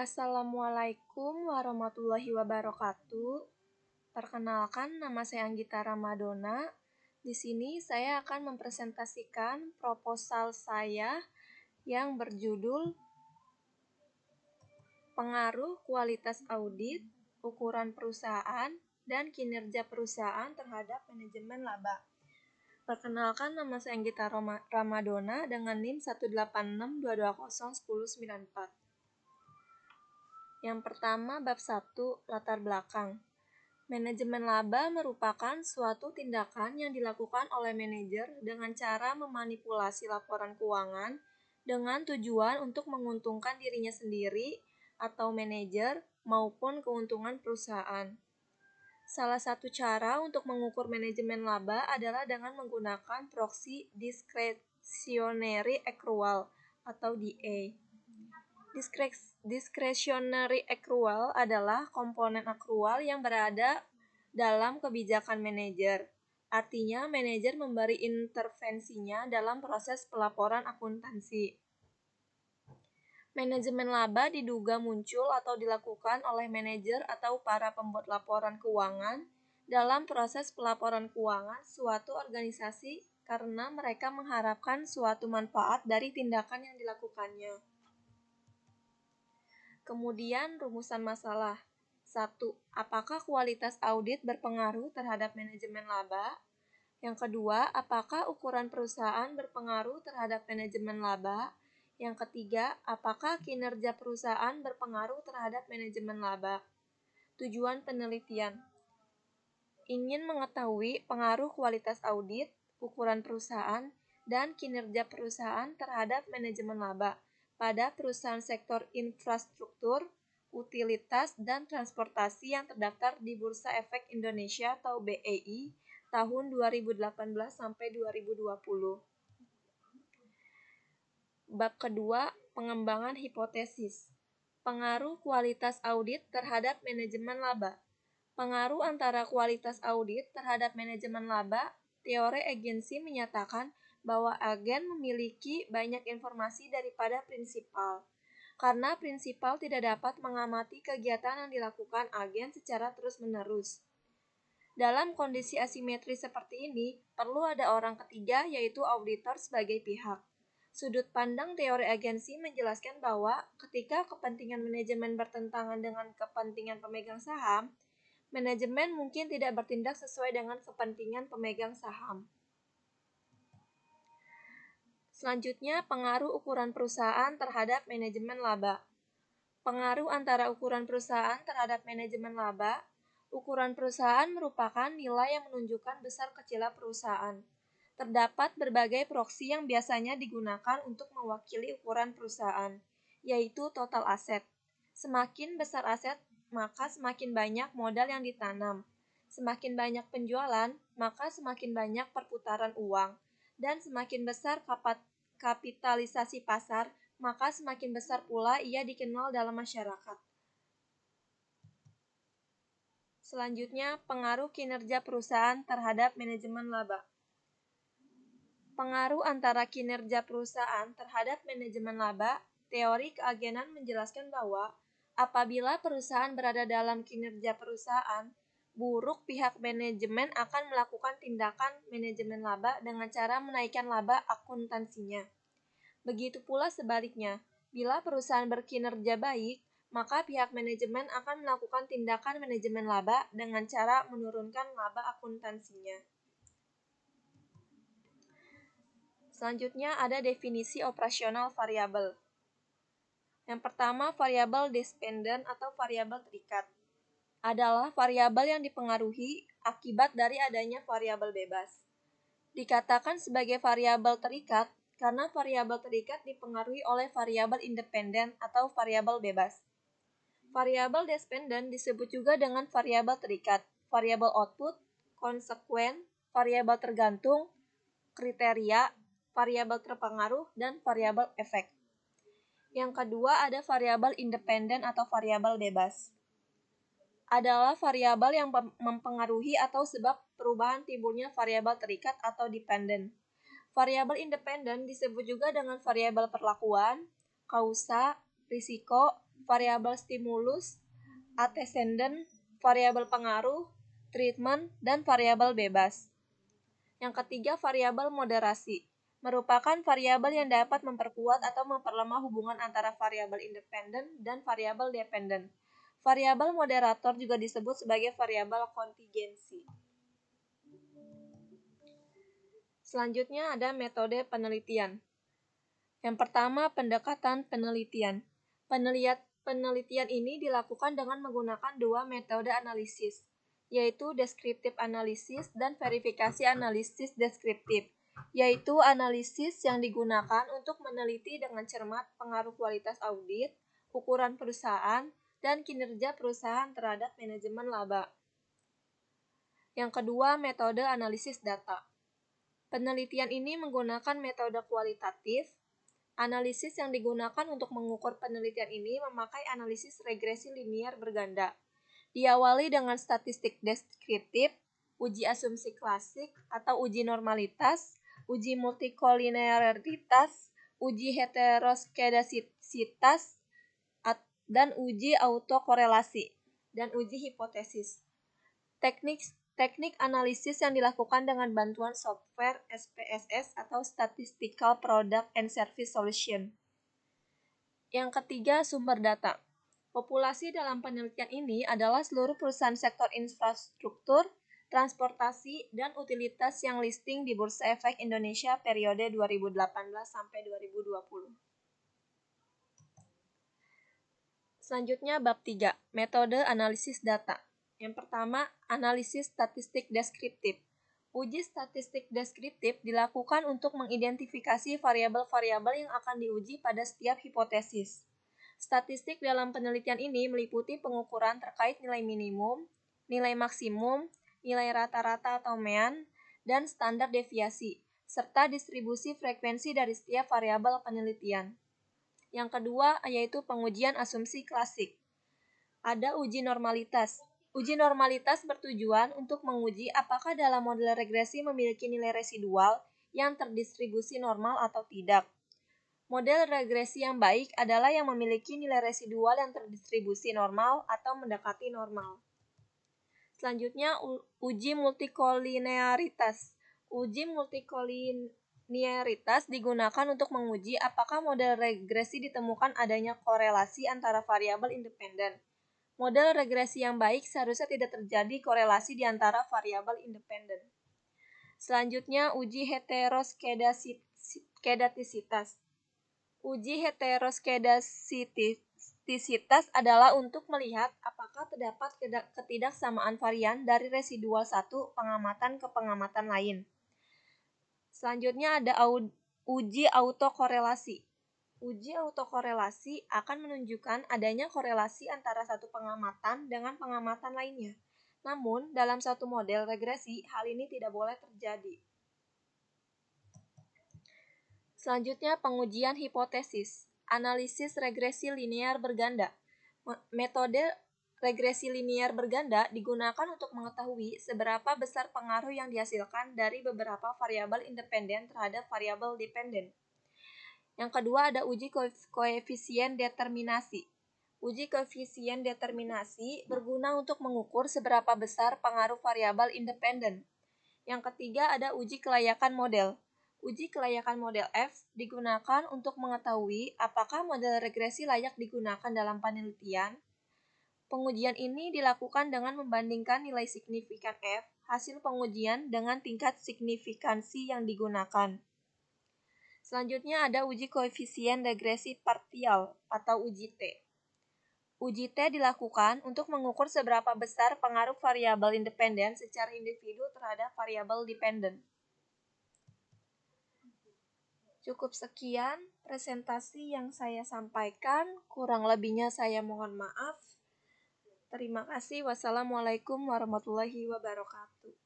Assalamualaikum warahmatullahi wabarakatuh. Perkenalkan, nama saya Anggita Ramadona. Di sini saya akan mempresentasikan proposal saya yang berjudul Pengaruh Kualitas Audit, Ukuran Perusahaan, dan Kinerja Perusahaan terhadap Manajemen Laba. Perkenalkan, nama saya Anggita Ramadona dengan NIM 18622010944. Yang pertama, bab 1, latar belakang. Manajemen laba merupakan suatu tindakan yang dilakukan oleh manajer dengan cara memanipulasi laporan keuangan dengan tujuan untuk menguntungkan dirinya sendiri atau manajer maupun keuntungan perusahaan. Salah satu cara untuk mengukur manajemen laba adalah dengan menggunakan proxy discretionary accrual atau DA. Discretionary accrual adalah komponen akrual yang berada dalam kebijakan manajer. Artinya, manajer memberi intervensinya dalam proses pelaporan akuntansi. Manajemen laba diduga muncul atau dilakukan oleh manajer atau para pembuat laporan keuangan dalam proses pelaporan keuangan suatu organisasi karena mereka mengharapkan suatu manfaat dari tindakan yang dilakukannya. Kemudian rumusan masalah. 1. Apakah kualitas audit berpengaruh terhadap manajemen laba? Yang kedua, apakah ukuran perusahaan berpengaruh terhadap manajemen laba? Yang ketiga, apakah kinerja perusahaan berpengaruh terhadap manajemen laba? Tujuan penelitian. Ingin mengetahui pengaruh kualitas audit, ukuran perusahaan, dan kinerja perusahaan terhadap manajemen laba pada perusahaan sektor infrastruktur, utilitas, dan transportasi yang terdaftar di Bursa Efek Indonesia atau BEI tahun 2018 sampai 2020. Bab kedua, pengembangan hipotesis. Pengaruh kualitas audit terhadap manajemen laba. Pengaruh antara kualitas audit terhadap manajemen laba, teori agensi menyatakan bahwa agen memiliki banyak informasi daripada prinsipal, karena prinsipal tidak dapat mengamati kegiatan yang dilakukan agen secara terus-menerus. Dalam kondisi asimetri seperti ini, perlu ada orang ketiga, yaitu auditor sebagai pihak. Sudut pandang teori agensi menjelaskan bahwa ketika kepentingan manajemen bertentangan dengan kepentingan pemegang saham, manajemen mungkin tidak bertindak sesuai dengan kepentingan pemegang saham. Selanjutnya, pengaruh ukuran perusahaan terhadap manajemen laba. Pengaruh antara ukuran perusahaan terhadap manajemen laba. Ukuran perusahaan merupakan nilai yang menunjukkan besar kecilnya perusahaan. Terdapat berbagai proksi yang biasanya digunakan untuk mewakili ukuran perusahaan, yaitu total aset. Semakin besar aset, maka semakin banyak modal yang ditanam. Semakin banyak penjualan, maka semakin banyak perputaran uang. Dan semakin besar kapitalisasi pasar, maka semakin besar pula ia dikenal dalam masyarakat. Selanjutnya, pengaruh kinerja perusahaan terhadap manajemen laba. Pengaruh antara kinerja perusahaan terhadap manajemen laba, teori keagenan menjelaskan bahwa apabila perusahaan berada dalam kinerja perusahaan buruk, pihak manajemen akan melakukan tindakan manajemen laba dengan cara menaikkan laba akuntansinya. Begitu pula sebaliknya, bila perusahaan berkinerja baik, maka pihak manajemen akan melakukan tindakan manajemen laba dengan cara menurunkan laba akuntansinya. Selanjutnya ada definisi operasional variabel. Yang pertama, variabel dependent atau variabel terikat adalah variabel yang dipengaruhi akibat dari adanya variabel bebas. Dikatakan sebagai variabel terikat karena variabel terikat dipengaruhi oleh variabel independen atau variabel bebas. Variabel dependent disebut juga dengan variabel terikat, variabel output, konsekuen, variabel tergantung, kriteria, variabel terpengaruh, dan variabel efek. Yang kedua ada variabel independen atau variabel bebas. Adalah variabel yang mempengaruhi atau sebab perubahan timbulnya variabel terikat atau dependen. Variabel independen disebut juga dengan variabel perlakuan, kausa, risiko, variabel stimulus, antecedent, variabel pengaruh, treatment, dan variabel bebas. Yang ketiga, variabel moderasi merupakan variabel yang dapat memperkuat atau memperlemah hubungan antara variabel independen dan variabel dependen. Variabel moderator juga disebut sebagai variabel kontingensi. Selanjutnya ada metode penelitian. Yang pertama, pendekatan penelitian. Penelitian ini dilakukan dengan menggunakan dua metode analisis, yaitu descriptive analysis dan verifikasi analisis deskriptif, yaitu analisis yang digunakan untuk meneliti dengan cermat pengaruh kualitas audit, ukuran perusahaan, dan kinerja perusahaan terhadap manajemen laba. Yang kedua, metode analisis data. Penelitian ini menggunakan metode kualitatif. Analisis yang digunakan untuk mengukur penelitian ini memakai analisis regresi linier berganda. Diawali dengan statistik deskriptif, uji asumsi klasik atau uji normalitas, uji multikolinearitas, uji heteroskedasisitas, dan uji autokorelasi, dan uji hipotesis. Teknik analisis yang dilakukan dengan bantuan software SPSS atau Statistical Product and Service Solution. Yang ketiga, sumber data. Populasi dalam penelitian ini adalah seluruh perusahaan sektor infrastruktur, transportasi, dan utilitas yang listing di Bursa Efek Indonesia periode 2018 sampai 2020. Selanjutnya, bab 3, metode analisis data. Yang pertama, analisis statistik deskriptif. Uji statistik deskriptif dilakukan untuk mengidentifikasi variabel-variabel yang akan diuji pada setiap hipotesis. Statistik dalam penelitian ini meliputi pengukuran terkait nilai minimum, nilai maksimum, nilai rata-rata atau mean, dan standar deviasi, serta distribusi frekuensi dari setiap variabel penelitian. Yang kedua, yaitu pengujian asumsi klasik. Ada uji normalitas. Uji normalitas bertujuan untuk menguji apakah dalam model regresi memiliki nilai residual yang terdistribusi normal atau tidak. Model regresi yang baik adalah yang memiliki nilai residual yang terdistribusi normal atau mendekati normal. Selanjutnya, uji multikolinearitas. Uji multikolinearitas digunakan untuk menguji apakah model regresi ditemukan adanya korelasi antara variabel independen. Model regresi yang baik seharusnya tidak terjadi korelasi di antara variabel independen. Selanjutnya, uji heteroskedasisitas. Uji heteroskedasisitas adalah untuk melihat apakah terdapat ketidaksamaan varian dari residual satu pengamatan ke pengamatan lain. Selanjutnya ada uji autokorelasi. Uji autokorelasi akan menunjukkan adanya korelasi antara satu pengamatan dengan pengamatan lainnya. Namun, dalam satu model regresi, hal ini tidak boleh terjadi. Selanjutnya, pengujian hipotesis. Analisis regresi linear berganda. Metode regresi linear berganda digunakan untuk mengetahui seberapa besar pengaruh yang dihasilkan dari beberapa variabel independen terhadap variabel dependen. Yang kedua ada uji koefisien determinasi. Uji koefisien determinasi berguna untuk mengukur seberapa besar pengaruh variabel independen. Yang ketiga ada uji kelayakan model. Uji kelayakan model F digunakan untuk mengetahui apakah model regresi layak digunakan dalam penelitian. Pengujian ini dilakukan dengan membandingkan nilai signifikan F hasil pengujian dengan tingkat signifikansi yang digunakan. Selanjutnya ada uji koefisien regresi partial atau uji T. Uji T dilakukan untuk mengukur seberapa besar pengaruh variabel independen secara individu terhadap variabel dependen. Cukup sekian presentasi yang saya sampaikan, kurang lebihnya saya mohon maaf. Terima kasih. Wassalamualaikum warahmatullahi wabarakatuh.